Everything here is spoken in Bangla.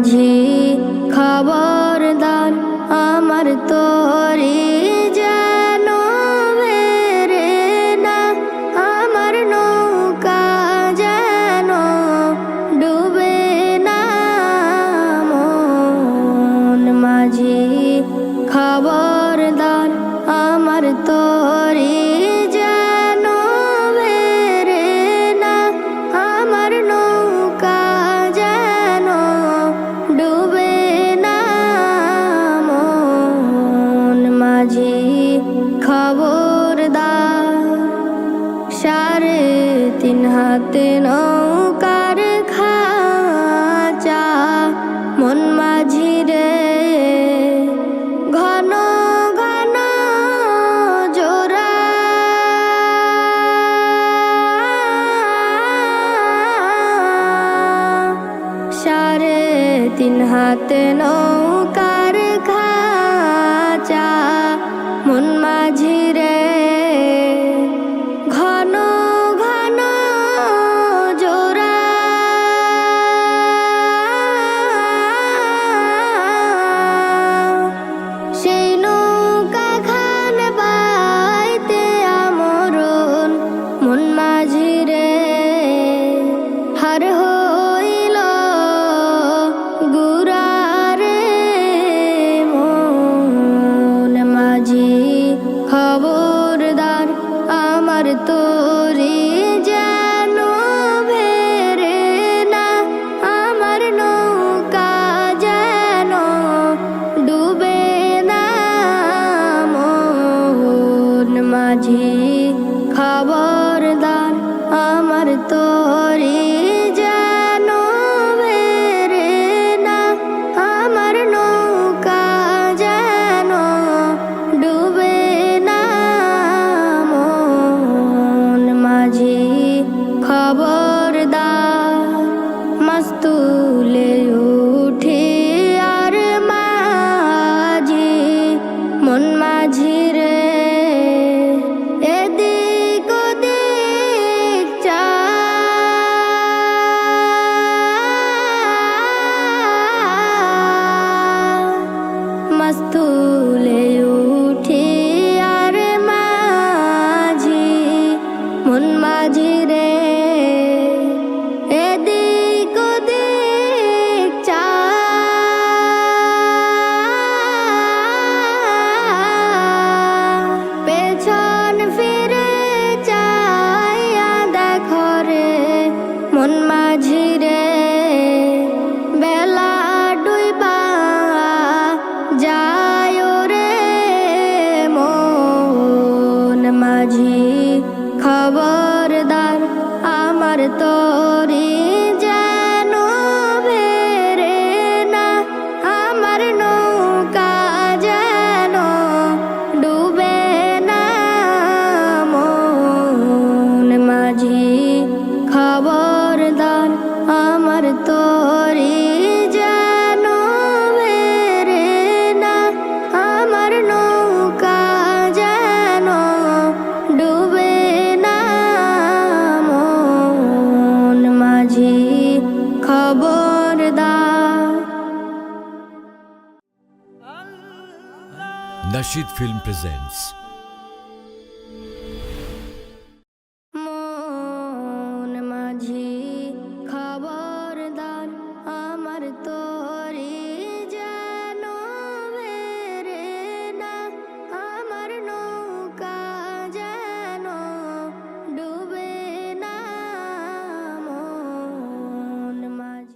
মাঝি খবরদার আমার তোরি যেন বেরে না, আমার নৌকা যেন ডুবে না। মন মাঝি খবরদার আমার তোরি যেন বেরে না, আমার নৌকা যেন ডুবে না। মন মাঝি খবরদার 3.5 হাতে নৌকার খাঁচা, মন মাঝি রে ঘন ঘন জোড়া। 3.5 হাতে নৌকার খাঁচা, মন মাঝি রে ঘন ঘন জোড়া। সেই নৌকা খান বাইতে আমরণ, মন মাঝি রে হার হইল গুরারে। মন মাঝি খবরদার আমার তোরি যেন বেরে না, আমার নৌকা যেন ডুবে না। মন মাঝি খবরদার আমার তোরি যেন বেরে না, আমার নৌকা যেন ডুবে না। মন মাঝি খবরদার মাস্তুলে উঠে আর মাঝি, মন মাঝি রে এদিক ওদিক চা। মাস্তুলে উঠে আর মাঝি, মন মাঝি রে এদিক ওদিক চা। পেছন ফিরে চাইয়া দেখো রে, মন মাঝি রে বেলা ডুইবা যায় রে। মন মাঝি খবরদার আমার তোরি যেন বেরে না, আমার নৌকা যেন ডুবে না। মন মাঝি খবরদার আমার তোরি যেন বেরে না, আমার নৌকা যেন ডুবে না। মন মাঝি খবরদার। Nasheed Film presents মন মাঝি খবরদার আমার